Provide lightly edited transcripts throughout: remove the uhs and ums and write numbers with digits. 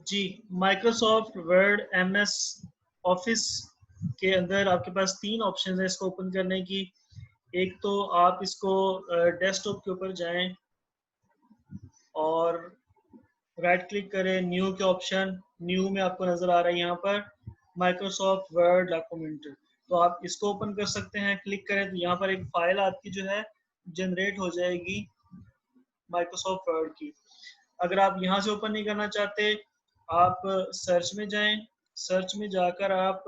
जी, Microsoft word MS office के अंदर आपके पास तीन ऑप्शन है इसको ओपन करने की। एक तो आप इसको डेस्कटॉप के ऊपर जाएं और राइट क्लिक करें न्यू के ऑप्शन। न्यू में आपको नज़र आ रहा है यहाँ पर माइक्रोसॉफ्ट वर्ड डॉक्यूमेंट, तो आप इसको ओपन कर सकते हैं। क्लिक करें तो यहाँ पर एक फाइल आपकी जो है जनरेट हो जाएगी माइक्रोसॉफ्ट वर्ड की। अगर आप यहाँ से ओपन नहीं करना चाहते, आप सर्च में जाएं। सर्च में जाकर आप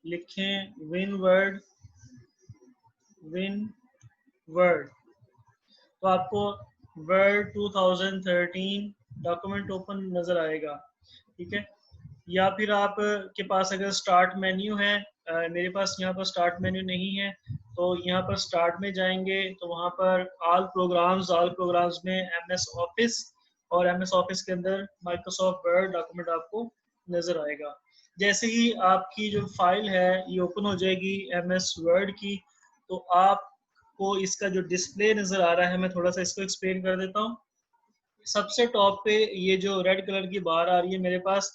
लिखें विन वर्ड, तो आपको वर्ड 2013 डॉक्यूमेंट ओपन नज़र आएगा। ठीक है, या फिर आप के पास अगर स्टार्ट मेन्यू है, मेरे पास यहाँ पर स्टार्ट मेन्यू नहीं है, तो यहाँ पर स्टार्ट में जाएंगे तो वहाँ पर ऑल प्रोग्राम्स में एमएस ऑफिस, और एमएस ऑफिस के अंदर माइक्रोसॉफ्ट वर्ड डॉक्यूमेंट आपको नज़र आएगा। जैसे ही आपकी जो फाइल है ये ओपन हो जाएगी एमएस वर्ड की, तो आपको इसका जो डिस्प्ले नज़र आ रहा है, मैं थोड़ा सा इसको एक्सप्लेन कर देता हूँ। सबसे टॉप पे ये जो रेड कलर की बार आ रही है मेरे पास,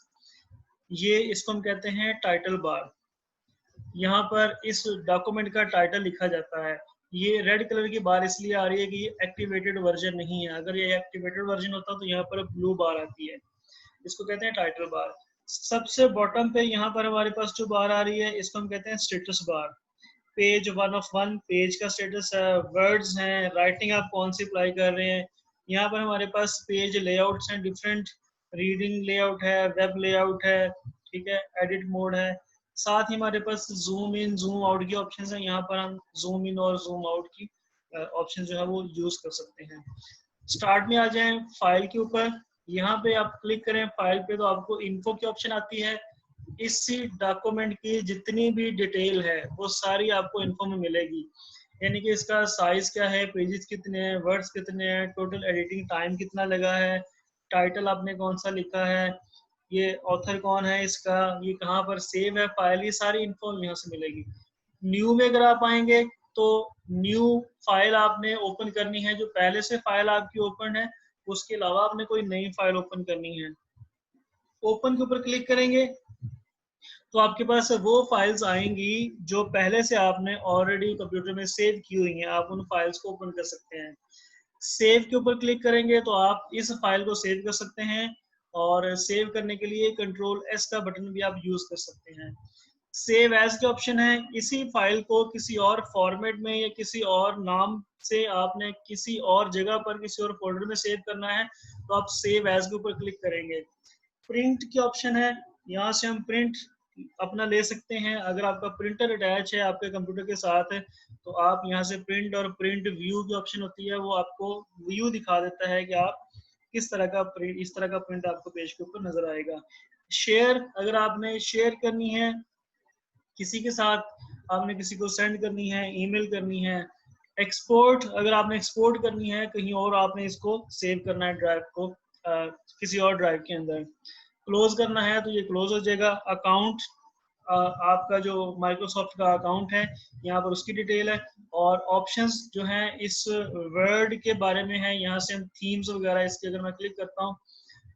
ये इसको हम कहते हैं टाइटल बार। यहाँ पर इस डॉक्यूमेंट का टाइटल लिखा जाता है। ये रेड कलर की बार इसलिए आ रही है कि ये एक्टिवेटेड वर्जन नहीं है। अगर ये एक्टिवेटेड वर्जन होता तो यहाँ पर ब्लू बार आती है। इसको कहते हैं टाइटल बार। सबसे बॉटम पे यहाँ पर हमारे पास जो बार आ रही है इसको हम कहते हैं status bar. Page 1 of 1 page का स्टेटस है, वर्ड्स हैं, राइटिंग आप कौन सी अप्लाई कर रहे हैं। यहाँ पर हमारे पास पेज लेआउट्स हैं, डिफरेंट रीडिंग लेआउट है, वेब लेआउट है, ठीक है, एडिट मोड है। साथ ही हमारे पास जूम इन जूम आउट की ऑप्शन है। यहाँ पर हम जूम इन और जूम आउट की ऑप्शन जो है वो यूज कर सकते हैं। स्टार्ट में आ जाएं फाइल के ऊपर, यहाँ पे आप क्लिक करें फाइल पे तो आपको इन्फो की ऑप्शन आती है। इसी डॉक्यूमेंट की जितनी भी डिटेल है वो सारी आपको इन्फो में मिलेगी, यानी कि इसका साइज क्या है, पेजेस कितने हैं, वर्ड्स कितने हैं, टोटल एडिटिंग टाइम कितना लगा है, टाइटल आपने कौन सा लिखा है, ये ऑथर कौन है इसका, ये कहाँ पर सेव है फाइल, ये सारी इन्फो यहाँ से मिलेगी। न्यू में अगर आप आएंगे तो न्यू फाइल आपने ओपन करनी है, जो पहले से फाइल आपकी ओपन है उसके अलावा आपने कोई नई फाइल ओपन करनी है। ओपन के ऊपर क्लिक करेंगे तो आपके पास वो फाइल्स आएंगी जो पहले से आपने ऑलरेडी कंप्यूटर में सेव की हुई हैं। आप उन फाइल्स को ओपन कर सकते हैं। सेव के ऊपर क्लिक करेंगे तो आप इस फाइल को सेव कर सकते हैं, और सेव करने के लिए कंट्रोल एस का बटन भी आप यूज कर सकते हैं। सेव एज के ऑप्शन है, इसी फाइल को किसी और फॉर्मेट में या किसी और नाम से आपने किसी और जगह पर किसी और फोल्डर में सेव करना है तो आप सेव एज के ऊपर क्लिक करेंगे। प्रिंट की ऑप्शन है, यहाँ से हम प्रिंट अपना ले सकते हैं। अगर आपका प्रिंटर अटैच है आपके कंप्यूटर के साथ है तो आप यहाँ से प्रिंट और प्रिंट व्यू की ऑप्शन होती है, वो आपको व्यू दिखा देता है कि आप किस तरह का प्रिंट, इस तरह का प्रिंट आपको पेज के ऊपर नजर आएगा। शेयर, अगर आपने शेयर करनी है किसी के साथ, आपने किसी को सेंड करनी है, ईमेल करनी है। एक्सपोर्ट, अगर आपने एक्सपोर्ट करनी है कहीं और, आपने इसको सेव करना है ड्राइव को किसी और ड्राइव के अंदर। क्लोज करना है तो ये क्लोज हो जाएगा। अकाउंट, आपका जो माइक्रोसॉफ्ट का अकाउंट है यहाँ पर उसकी डिटेल है। और ऑप्शंस जो हैं इस वर्ड के बारे में है, यहाँ से हम थीम्स वगैरह, इसके अगर मैं क्लिक करता हूँ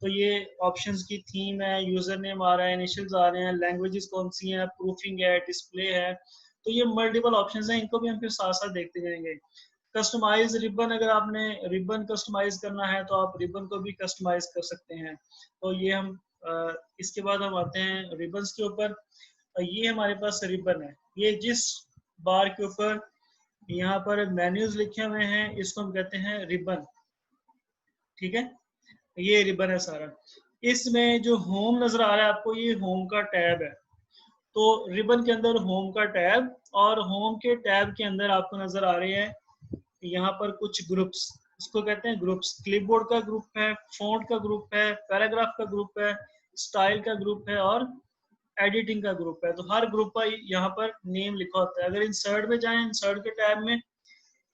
तो ये ऑप्शंस की थीम है, यूजर नेम आ रहा है, इनिशियल्स आ रहे हैं, लैंग्वेजेस कौन सी हैं, प्रूफिंग है, डिस्प्ले है। तो ये मल्टीपल ऑप्शंस हैं, इनको भी हम फिर साथ साथ देखते जाएंगे। कस्टमाइज रिबन, अगर आपने रिबन कस्टमाइज करना है तो आप रिबन को भी कस्टमाइज कर सकते हैं। तो ये हम इसके बाद हम आते हैं रिबन्स के ऊपर। ये हमारे पास रिबन है, ये जिस बार के ऊपर यहाँ पर मेन्यूज लिखे हुए हैं इसको हम कहते हैं रिबन। ठीक है, ये रिबन है सारा। इसमें जो होम नजर आ रहा है आपको, ये होम का टैब है। तो रिबन के अंदर होम का टैब, और होम के टैब के अंदर आपको नजर आ रहे हैं यहाँ पर कुछ ग्रुप्स, इसको कहते हैं ग्रुप्स। क्लिपबोर्ड का ग्रुप है, फॉन्ट का ग्रुप है, पैराग्राफ का ग्रुप है, स्टाइल का ग्रुप है और एडिटिंग का ग्रुप है। तो हर ग्रुप का यहाँ पर नेम लिखा होता है। अगर इंसर्ट में जाएं, इंसर्ट के टैब में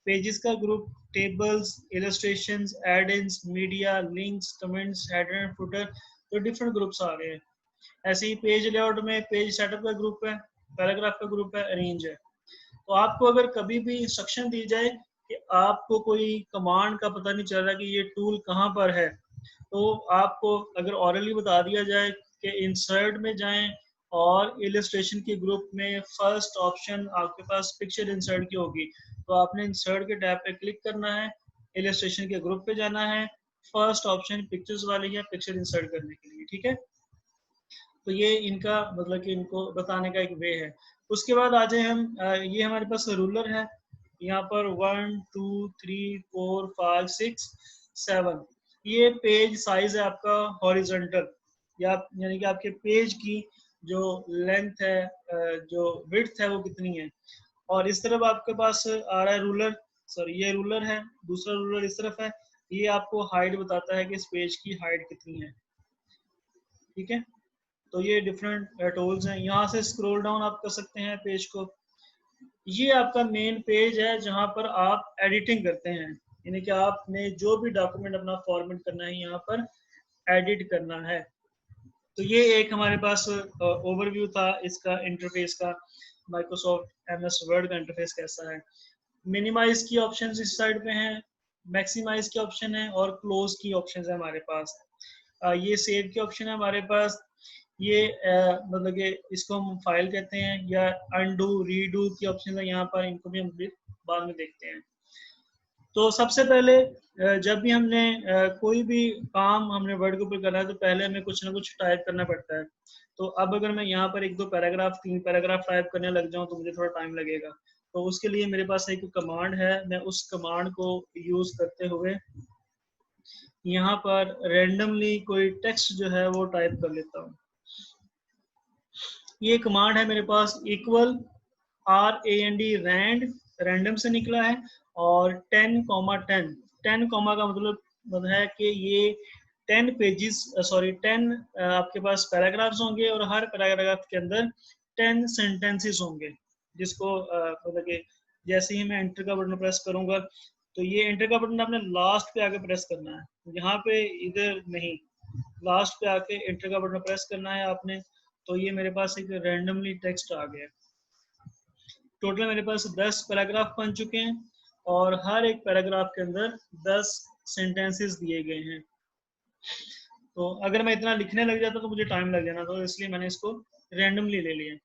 पेजेस का group, tables, illustrations, add-ins, media, links, comments, header and footer, तो डिफरेंट ग्रुप्स आ रहे हैं। ऐसे ही पेज लेआउट में पेज सेटअप का ग्रुप है, पैराग्राफ का ग्रुप है, अरेंज है। तो आपको अगर कभी भी इंस्ट्रक्शन दी जाए कि आपको कोई कमांड का पता नहीं चल रहा कि ये टूल कहाँ पर है, तो आपको अगर ऑरली बता दिया जाए कि इंसर्ट में जाएं और इलस्ट्रेशन के ग्रुप में फर्स्ट ऑप्शन आपके पास पिक्चर इंसर्ट की होगी, तो आपने इंसर्ट के टैब पे क्लिक करना है, इलस्ट्रेशन के ग्रुप पे जाना है, फर्स्ट ऑप्शन पिक्चर्स वाली है, पिक्चर इंसर्ट करने के लिए, ठीक है। तो ये इनका मतलब कि इनको बताने का एक वे है। उसके बाद आ जाए हम, ये हमारे पास रूलर है, यहाँ पर 1 2 3 4 5 6 7, ये पेज साइज है आपका हॉरिजॉन्टल, या यानी कि आपके पेज की जो लेंथ है, जो विड्थ है वो कितनी है। और इस तरफ आपके पास आ रहा है रूलर, सॉरी ये रूलर है, दूसरा रूलर इस तरफ है, ये आपको हाइट बताता है कि इस पेज की हाइट कितनी है, ठीक है। तो ये डिफरेंट टूल्स हैं, यहाँ से स्क्रॉल डाउन आप कर सकते हैं पेज को। ये आपका मेन पेज है जहाँ पर आप एडिटिंग करते हैं, यानी कि आपने जो भी डॉक्यूमेंट अपना फॉर्मेट करना है यहाँ पर एडिट करना है। तो ये एक हमारे पास ओवरव्यू था इसका इंटरफेस का, माइक्रोसॉफ्ट एमएस वर्ड का इंटरफेस कैसा है। मिनिमाइज की ऑप्शंस इस साइड पे हैं, मैक्सिमाइज के ऑप्शन है और क्लोज की ऑप्शंस है हमारे पास। ये सेव के ऑप्शन है हमारे पास, ये मतलब कि इसको हम फाइल कहते हैं, या अनडू रीडू की ऑप्शन है यहाँ पर, इनको भी हम बाद में देखते हैं। तो सबसे पहले जब भी हमने कोई भी काम हमने वर्ड के ऊपर करना है तो पहले हमें कुछ ना कुछ टाइप करना पड़ता है। तो अब अगर मैं यहाँ पर 1 2 पैराग्राफ 3 पैराग्राफ टाइप करने लग जाऊँ तो मुझे थोड़ा टाइम लगेगा। तो उसके लिए मेरे पास एक कमांड है, मैं उस कमांड को यूज करते हुए यहाँ पर रेंडमली कोई टेक्स्ट जो है वो टाइप कर लेता हूँ। ये कमांड है मेरे पास इक्वल RAND रैंड, रैंडम से निकला है, और 10,10, 10 कॉमा का मतलब है कि ये 10 पेजेस, सॉरी 10 आपके पास पैराग्राफ्स होंगे और हर पैराग्राफ के अंदर 10 सेंटेंसेस होंगे, जिसको मतलब कि जैसे ही मैं एंटर का बटन प्रेस करूंगा तो ये एंटर का बटन आपने लास्ट पे आके प्रेस करना है, यहाँ पे इधर नहीं, लास्ट पे आके एंटर का बटन प्रेस करना है आपने। तो ये मेरे पास एक रैंडमली टेक्स्ट आ गया। टोटल मेरे पास 10 पैराग्राफ बन चुके हैं और हर एक पैराग्राफ के अंदर 10 सेंटेंसेस दिए गए हैं। तो अगर मैं इतना लिखने लग जाता तो मुझे टाइम लग जाना, तो इसलिए मैंने इसको रैंडमली ले लिया।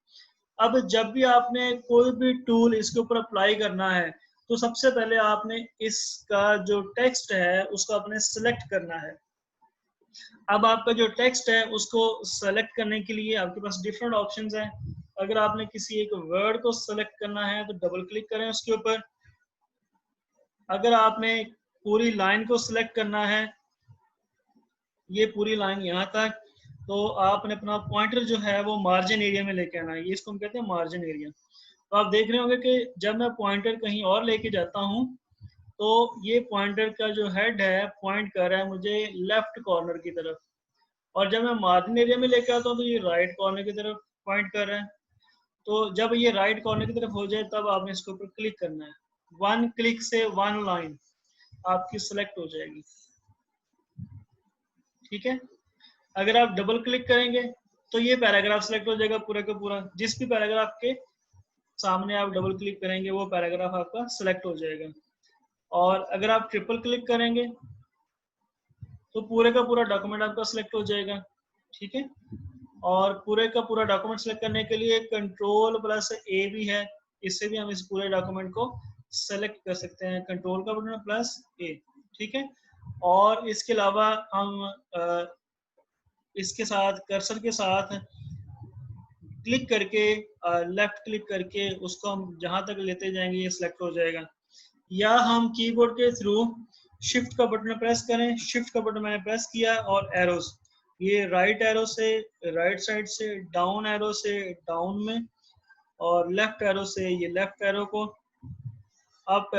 अब जब भी आपने कोई भी टूल इसके ऊपर अप्लाई करना है तो सबसे पहले आपने इसका जो टेक्स्ट है उसको आपने सेलेक्ट करना है। अब आपका जो टेक्स्ट है उसको सेलेक्ट करने के लिए आपके पास डिफरेंट ऑप्शंस हैं। अगर आपने किसी एक वर्ड को सेलेक्ट करना है तो डबल क्लिक करें उसके ऊपर। अगर आपने पूरी लाइन को सिलेक्ट करना है, ये पूरी लाइन यहाँ तक, तो आपने अपना पॉइंटर जो है वो मार्जिन एरिया में लेके आना है, ये इसको हम कहते हैं मार्जिन एरिया। तो आप देख रहे होंगे कि जब मैं पॉइंटर कहीं और लेके जाता हूँ तो ये पॉइंटर का जो हेड है पॉइंट कर रहा है मुझे लेफ्ट कॉर्नर की तरफ, और जब मैं मार्जिन एरिया में लेके आता हूँ तो ये राइट कॉर्नर की तरफ पॉइंट कर रहा है। तो जब ये राइट कॉर्नर की तरफ हो जाए तब आपने इसके ऊपर क्लिक करना है। 1 क्लिक से 1 लाइन आपकी सिलेक्ट हो जाएगी, ठीक है। अगर आप डबल क्लिक करेंगे तो ये पैराग्राफ सिलेक्ट हो जाएगा पूरा का पूरा, जिस भी पैराग्राफ के सामने आप डबल क्लिक करेंगे वो पैराग्राफ आपका सिलेक्ट हो जाएगा। और अगर आप ट्रिपल क्लिक करेंगे तो पूरे का पूरा डॉक्यूमेंट आपका सिलेक्ट हो जाएगा, ठीक है। और पूरे का पूरा डॉक्यूमेंट सिलेक्ट करने के लिए Ctrl+A भी है, इससे भी हम इस पूरे डॉक्यूमेंट को सेलेक्ट कर सकते हैं, कंट्रोल का बटन +A, ठीक है। और इसके अलावा हम इसके साथ कर्सर के साथ क्लिक करके लेफ्ट क्लिक करके उसको हम जहां तक लेते जाएंगे ये सिलेक्ट हो जाएगा। या हम कीबोर्ड के थ्रू शिफ्ट का बटन प्रेस करें, शिफ्ट का बटन मैंने प्रेस किया और एरोस, ये राइट एरो से राइट साइड से, डाउन एरो से डाउन में, और लेफ्ट एरो से ये लेफ्ट एरो को अप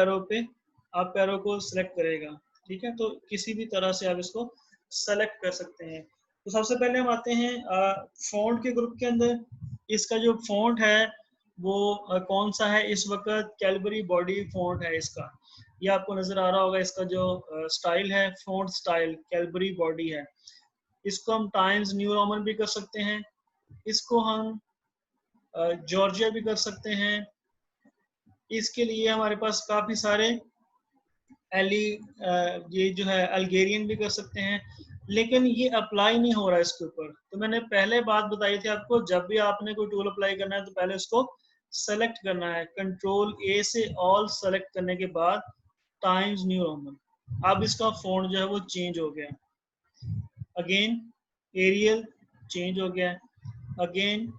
एरो को सिलेक्ट करेगा, ठीक है। तो किसी भी तरह से आप इसको सेलेक्ट कर सकते हैं। तो सबसे पहले हम आते हैं फॉन्ट के ग्रुप के अंदर। इसका जो फॉन्ट है वो कौन सा है इस वक्त, कैलबरी बॉडी फॉन्ट है इसका, ये आपको नजर आ रहा होगा। इसका जो स्टाइल है, फॉन्ट स्टाइल कैलबरी बॉडी है। इसको हम टाइम्स न्यू रोमन भी कर सकते हैं, इसको हम जॉर्जिया भी कर सकते हैं। इसके लिए हमारे पास काफी सारे ये जो है अल्गेरियन भी कर सकते हैं, लेकिन ये अप्लाई नहीं हो रहा है इसके ऊपर। तो मैंने पहले बात बताई थी आपको, जब भी आपने कोई टूल अप्लाई करना है तो पहले उसको सेलेक्ट करना है, कंट्रोल ए से ऑल सेलेक्ट करने के बाद टाइम्स न्यू रोमन। अब इसका फॉन्ट जो है वो चेंज हो गया, अगेन एरियल चेंज हो गया, अगेन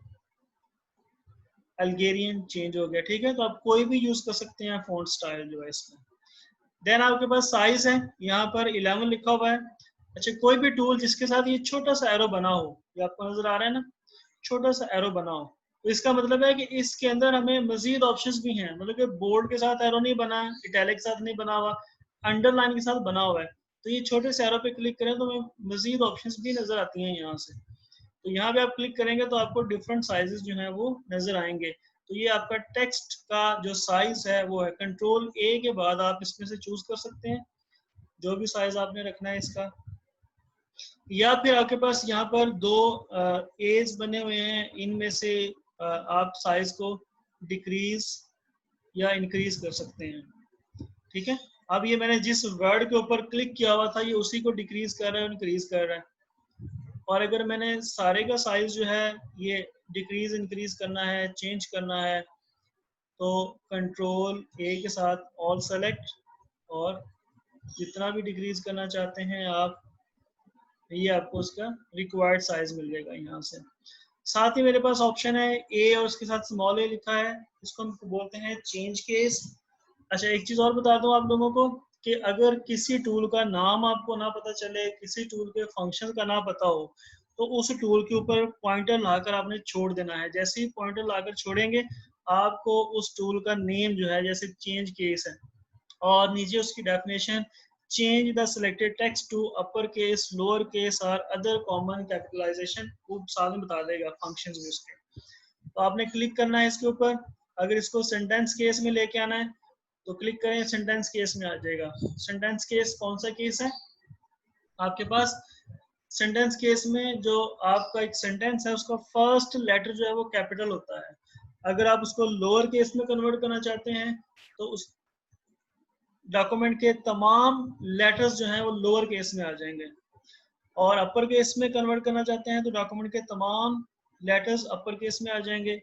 अल्गेरियन चेंज हो गया। ठीक है, तो आप कोई भी यूज कर सकते हैं फॉन्ट स्टाइल जो है इसमें। देन आपके पास साइज है, यहाँ पर 11 लिखा हुआ है। अच्छा, कोई भी टूल जिसके साथ ये छोटा सा एरो बना हो, ये आपको नजर आ रहा है ना, छोटा सा एरो बना हो, तो इसका मतलब है कि इसके अंदर हमें मजीद ऑप्शंस भी हैं। मतलब कि बोर्ड के साथ एरो नहीं बना है, इटैलिक के साथ नहीं बना हुआ, अंडरलाइन के साथ बना हुआ है, तो ये छोटे से एरो पे क्लिक करें तो हमें मजीद ऑप्शंस भी नजर आती हैं यहाँ से। तो यहाँ पे आप क्लिक करेंगे तो आपको डिफरेंट साइजेस जो हैं वो नजर आएंगे। तो ये आपका टेक्स्ट का जो साइज है वो है, कंट्रोल ए के बाद आप इसमें से चूज कर सकते हैं जो भी साइज आपने रखना है इसका। या फिर आपके पास यहाँ पर दो एज बने हुए हैं, इनमें से आप साइज को डिक्रीज या इंक्रीज कर सकते हैं। ठीक है, अब ये मैंने जिस वर्ड के ऊपर क्लिक किया हुआ था ये उसी को डिक्रीज कर रहा है, इंक्रीज कर रहा है। और अगर मैंने सारे का साइज जो है ये डिक्रीज इंक्रीज करना है, चेंज करना है, तो कंट्रोल ए के साथ ऑल सेलेक्ट, और जितना भी डिक्रीज करना चाहते हैं आप, ये आपको उसका रिक्वायर्ड साइज मिल जाएगा यहाँ से। साथ ही मेरे पास ऑप्शन है ए और उसके साथ स्मॉल ए लिखा है, इसको हम बोलते हैं चेंज केस। अच्छा, एक चीज और बता दूं आप लोगों को कि अगर किसी टूल का नाम आपको ना पता चले, किसी टूल के फंक्शन का ना पता हो, तो उस टूल के ऊपर पॉइंटर लाकर आपने छोड़ देना है। जैसे ही पॉइंटर लाकर छोड़ेंगे, आपको उस टूल का नेम जो है, जैसे चेंज केस है, और नीचे उसकी definition, change the selected text to upper case, lower case और अदर कॉमन कैपिटलाइजेशन, वो साथ में बता देगा फंक्शंस भी उसके। तो आपने क्लिक करना है इसके ऊपर। अगर इसको सेंटेंस केस में लेके आना है तो क्लिक करें, सेंटेंस केस में आ जाएगा। सेंटेंस केस कौन सा केस है आपके पास? सेंटेंस केस में जो आपका एक सेंटेंस है उसका फर्स्ट लेटर जो है वो कैपिटल होता है। अगर आप उसको लोअर केस में कन्वर्ट करना चाहते हैं तो उस डॉक्यूमेंट के तमाम लेटर्स जो हैं वो लोअर केस में आ जाएंगे, और अपर केस में कन्वर्ट करना चाहते हैं तो डॉक्यूमेंट के तमाम लेटर्स अपर केस में आ जाएंगे।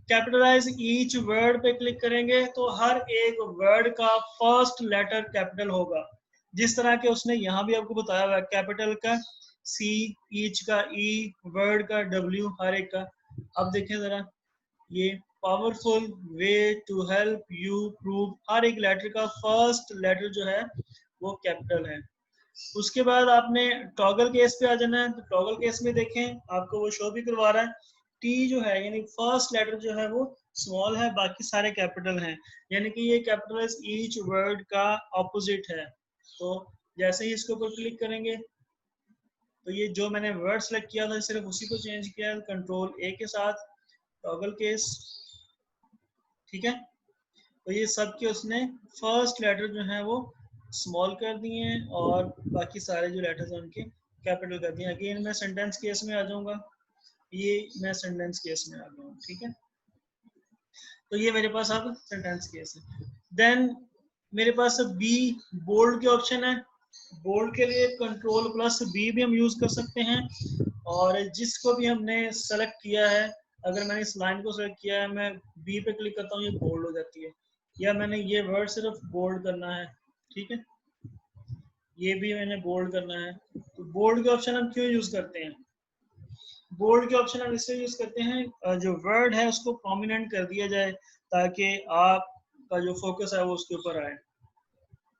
कैपिटलाइज ईच वर्ड पे क्लिक करेंगे तो हर एक वर्ड का फर्स्ट लेटर कैपिटल होगा, जिस तरह के उसने यहाँ भी आपको बताया हुआ है, कैपिटल का सी, ईच का ई, वर्ड का डब्ल्यू, हर एक का। अब देखें जरा, ये powerful way to help you prove, हर एक लेटर का फर्स्ट लेटर जो है वो कैपिटल है। उसके बाद आपने टॉगल केस पे आ जाना है। तो टॉगल केस में देखें, आपको वो शो भी करवा रहा है, टी जो है यानी फर्स्ट लेटर जो है वो स्मॉल है, बाकी सारे कैपिटल हैं, यानी कि ये कैपिटल ईच वर्ड का ऑपोजिट है। तो जैसे ही इसके ऊपर क्लिक करेंगे तो ये जो मैंने वर्ड सेलेक्ट किया था सिर्फ उसी को चेंज किया कंट्रोल ए के साथ, टॉगल केस। ठीक है, तो ये सब के उसने फर्स्ट लेटर जो है वो स्मॉल कर दिए हैं और बाकी सारे जो लेटर्स हैं उनके कैपिटल कर दिए। अगेन मैं सेंटेंस केस में आ जाऊंगा, ये मैं सेंटेंस केस में आ गया हूँ। ठीक है, तो ये मेरे पास अब सेंटेंस केस है। देन मेरे पास बी बोल्ड के ऑप्शन है। बोल्ड के लिए कंट्रोल प्लस बी भी हम यूज कर सकते हैं, और जिसको भी हमने सेलेक्ट किया है, अगर मैंने इस लाइन को सेलेक्ट किया है, मैं बी पे क्लिक करता हूँ, ये बोल्ड हो जाती है। या मैंने ये वर्ड सिर्फ बोल्ड करना है, ठीक है, ये भी मैंने बोल्ड करना है। तो बोल्ड के ऑप्शन हम क्यों यूज करते हैं? बोल्ड के ऑप्शन हम इससे यूज करते हैं, जो वर्ड है उसको प्रोमिनेंट कर दिया जाए ताकि आपका जो फोकस है वो उसके ऊपर आए।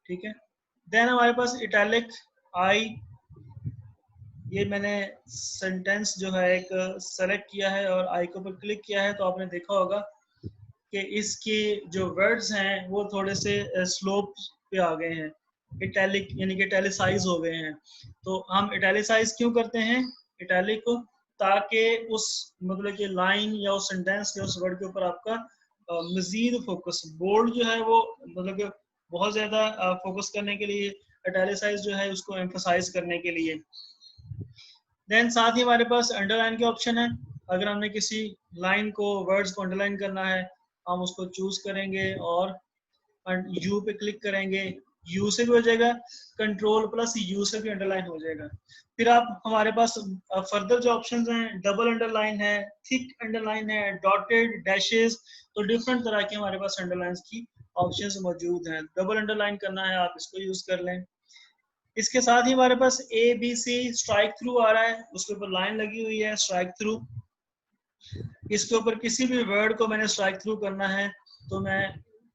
ठीक है, देन हमारे पास इटैलिक आई, ये मैंने सेंटेंस जो है एक सेलेक्ट किया है और आई के ऊपर क्लिक किया है, तो आपने देखा होगा कि इसके जो वर्ड्स हैं वो थोड़े से स्लोप पे आ गए हैं, इटैलिक यानी कि इटैलिसाइज हो गए हैं। तो हम इटैलिसाइज क्यों करते हैं इटैलिक को? ताकि उस मतलब कि लाइन या उस सेंटेंस या उस वर्ड के ऊपर आपका मजीद फोकस, बोल्ड जो है वो मतलब कि बहुत ज्यादा फोकस करने के लिए, इटैलिसाइज जो है उसको एम्फसाइज करने के लिए। देन साथ ही हमारे पास अंडरलाइन के ऑप्शन है। अगर हमने किसी लाइन को, वर्ड्स को अंडरलाइन करना है, हम उसको चूज करेंगे और यू पे क्लिक करेंगे यू से भी हो जाएगा, कंट्रोल प्लस यू से भी अंडरलाइन हो जाएगा। फिर आप हमारे पास फर्दर जो ऑप्शंस हैं, डबल अंडरलाइन है, थिक अंडरलाइन है, डॉटेड, डैशेस, तो डिफरेंट तरह के हमारे पास अंडरलाइंस की ऑप्शंस मौजूद हैं। डबल अंडरलाइन करना है आप इसको यूज कर लें। इसके साथ ही हमारे पास A B C strikethrough आ रहा है, उसके ऊपर लाइन लगी हुई है स्ट्राइक थ्रू। इसके ऊपर किसी भी वर्ड को मैंने स्ट्राइक थ्रू करना है तो मैं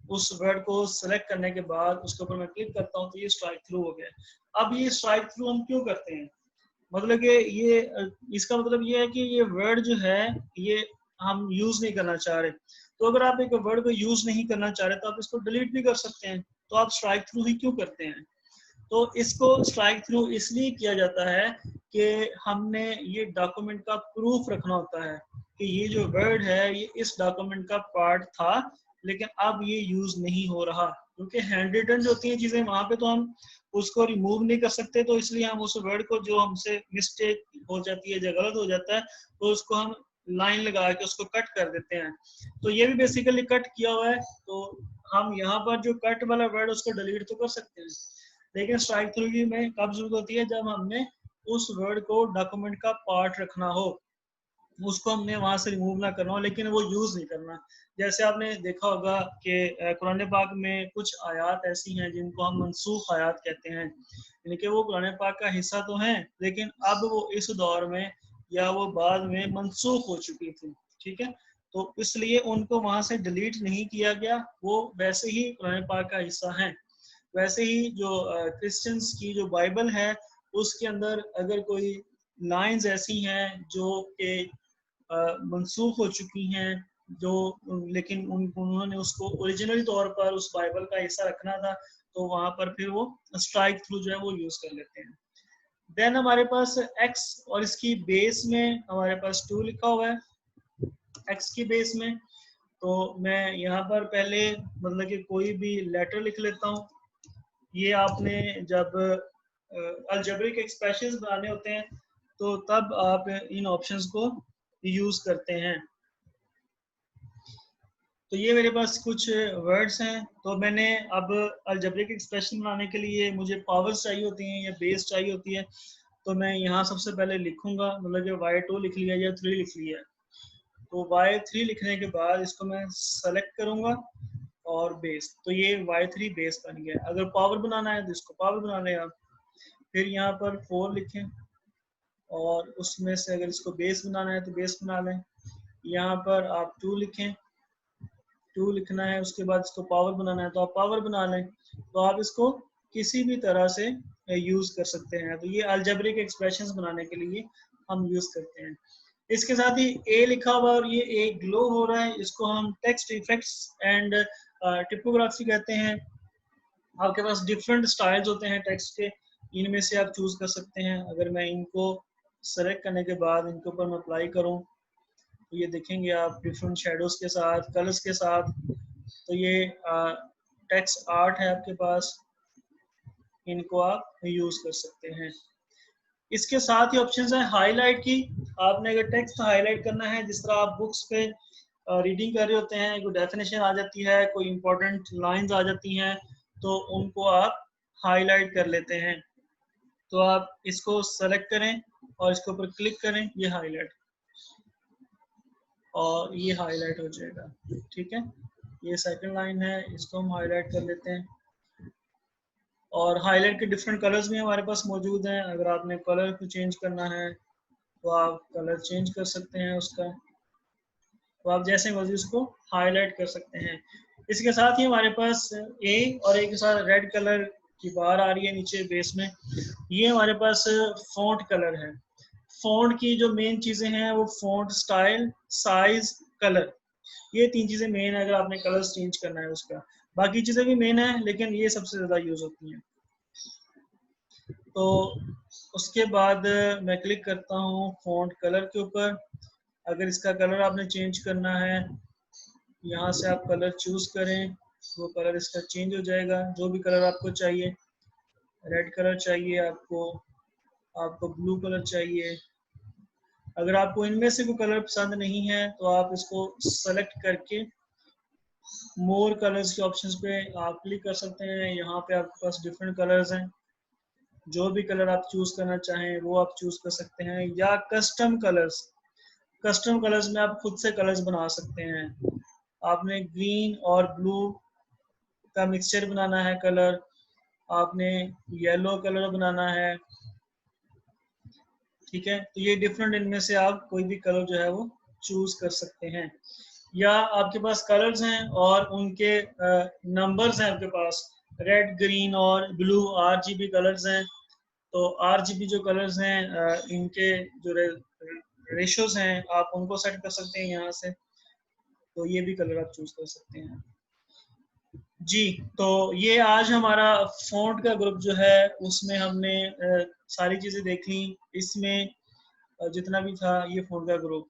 उस वर्ड को सेलेक्ट करने के बाद उसके ऊपर मैं क्लिक करता हूँ तो ये स्ट्राइक थ्रू हो गया। अब ये स्ट्राइक थ्रू हम क्यों करते हैं, मतलब कि ये इसका मतलब ये है कि ये वर्ड जो है ये हम यूज नहीं करना चाह रहे। तो अगर आप एक वर्ड को यूज नहीं करना चाह रहे तो आप इसको डिलीट भी कर सकते हैं, तो आप स्ट्राइक थ्रू ही क्यों करते हैं। तो इसको स्ट्राइक थ्रू इसलिए किया जाता है कि हमने ये डॉक्यूमेंट का प्रूफ रखना होता है कि ये जो वर्ड है ये इस डॉक्यूमेंट का पार्ट था, लेकिन अब ये यूज नहीं हो रहा, क्योंकि हैंड रिटन जो होती है चीजें वहां पे तो हम उसको रिमूव नहीं कर सकते, तो इसलिए हम उस वर्ड को जो हमसे मिस्टेक हो जाती है, जो गलत हो जाता है, तो उसको हम लाइन लगा के उसको कट कर देते हैं। तो ये भी बेसिकली कट किया हुआ है, तो हम यहाँ पर जो कट वाला वर्ड उसको डिलीट तो कर सकते हैं, लेकिन स्ट्राइक थ्रू की में कब जरूरत होती है, जब हमने उस वर्ड को डॉक्यूमेंट का पार्ट रखना हो, उसको हमने वहां से रिमूव ना करना हो, लेकिन वो यूज नहीं करना। जैसे आपने देखा होगा कि कुरान पाक में कुछ आयात ऐसी हैं जिनको हम मनसूख आयात कहते हैं, यानी कि वो कुरान पाक का हिस्सा तो हैं लेकिन अब वो इस दौर में या वो बाद में मनसूख हो चुकी थी, ठीक है। तो इसलिए उनको वहां से डिलीट नहीं किया गया, वो वैसे ही कुरान पाक का हिस्सा हैं। वैसे ही जो क्रिश्चियंस की जो बाइबल है उसके अंदर अगर कोई लाइंस ऐसी हैं जो कि मनसूख हो चुकी हैं, जो लेकिन उन्होंने उसको ओरिजिनली तौर पर उस बाइबल का हिस्सा रखना था, तो वहां पर फिर वो स्ट्राइक थ्रू जो है वो यूज कर लेते हैं। देन हमारे पास एक्स और इसकी बेस में हमारे पास 2 लिखा हुआ है, एक्स की बेस में। तो मैं यहाँ पर पहले मतलब कि कोई भी लेटर लिख लेता हूँ। ये आपने जब अलजेब्रिक एक्सप्रेशंस बनाने होते हैं तो तब आप इन ऑप्शंस को यूज करते हैं। तो ये मेरे पास कुछ वर्ड्स हैं, तो मैंने अब अलजेब्रिक एक्सप्रेशन बनाने के लिए मुझे पावर्स चाहिए होती हैं या बेस चाहिए होती है, तो मैं यहाँ सबसे पहले लिखूंगा, मतलब कि y2 लिख लिया या 3 लिख लिया। तो y3 लिखने के बाद इसको मैं सेलेक्ट करूंगा और बेस, तो ये y3 बेस बन गया। अगर पावर बनाना है तो इसको पावर बना लें आप। फिर यहाँ पर 4 लिखें और उसमें से अगर इसको बेस बनाना है तो बेस बना लें। यहाँ पर आप 2 लिखें, 2 लिखना है, उसके बाद इसको पावर बनाना है तो आप पावर बना लें। तो आप इसको किसी भी तरह से यूज कर सकते हैं। तो ये अलजेब्रिक एक्सप्रेशंस बनाने के लिए हम यूज करते हैं। इसके साथ ही ए लिखा हुआ और ये ए ग्लो हो रहा है, इसको हम टेक्स्ट इफेक्ट्स एंड टिपोग्राफी कहते हैं। आपके पास डिफरेंट स्टाइल्स होते हैं टेक्स्ट के, इनमें से आप चूज कर सकते हैं। अगर मैं इनको सेलेक्ट करने के बाद इनके ऊपर मैं अप्लाई करूं तो ये देखेंगे आप डिफरेंट शेडोज के साथ, कलर्स के साथ। तो ये टेक्स्ट आर्ट है आपके पास, इनको आप यूज कर सकते हैं। इसके साथ ही ऑप्शन है हाईलाइट की। आपने अगर टेक्स्ट हाईलाइट करना है, जिस तरह आप बुक्स पे रीडिंग कर रहे होते हैं, कोई डेफिनेशन आ जाती है, कोई इंपॉर्टेंट लाइंस आ जाती हैं, तो उनको आप हाईलाइट कर लेते हैं। तो आप इसको सेलेक्ट करें और इसके ऊपर क्लिक करें, ये हाईलाइट, और ये हाईलाइट हो जाएगा, ठीक है। ये सेकंड लाइन है, इसको हम हाईलाइट कर लेते हैं। और हाईलाइट के डिफरेंट कलर्स भी हमारे पास मौजूद हैं। अगर आपने कलर को चेंज करना है तो आप कलर चेंज कर सकते हैं उसका, तो आप जैसे मर्जी उसको हाईलाइट कर सकते हैं। इसके साथ ही हमारे पास ए और ए के साथ रेड कलर की बार आ रही है नीचे बेस में, ये हमारे पास फॉन्ट कलर है। फॉन्ट की जो मेन चीजें हैं वो फॉन्ट स्टाइल, साइज, कलर, ये 3 चीजें मेन है अगर आपने कलर्स चेंज करना है उसका। बाकी चीजें भी मेन है लेकिन ये सबसे ज्यादा यूज होती हैं। तो उसके बाद मैं क्लिक करता हूँ फॉन्ट कलर के ऊपर। अगर इसका कलर आपने चेंज करना है, यहाँ से आप कलर चूज करें, वो कलर इसका चेंज हो जाएगा, जो भी कलर आपको चाहिए। रेड कलर चाहिए आपको, आपको ब्लू कलर चाहिए। अगर आपको इनमें से कोई कलर पसंद नहीं है तो आप इसको सेलेक्ट करके मोर कलर्स के ऑप्शंस पे आप क्लिक कर सकते हैं। यहाँ पे आपके पास डिफरेंट कलर्स हैं, जो भी कलर आप चूज करना चाहें वो आप चूज कर सकते हैं। या कस्टम कलर्स, कस्टम कलर्स में आप खुद से कलर्स बना सकते हैं। आपने ग्रीन और ब्लू का मिक्सचर बनाना है कलर, आपने येलो कलर बनाना है, ठीक है। तो ये डिफरेंट, इनमें से आप कोई भी कलर जो है वो चूज कर सकते हैं। या आपके पास कलर्स हैं और उनके नंबर्स हैं आपके पास, रेड ग्रीन और ब्लू RGB कलर्स हैं। तो RGB जो कलर्स हैं इनके जो रेशोज हैं आप उनको सेट कर सकते हैं यहाँ से। तो ये भी कलर आप चूज कर सकते हैं जी। तो ये आज हमारा फ़ॉन्ट का ग्रुप जो है उसमें हमने सारी चीज़ें देख ली। इसमें जितना भी था ये फ़ॉन्ट का ग्रुप।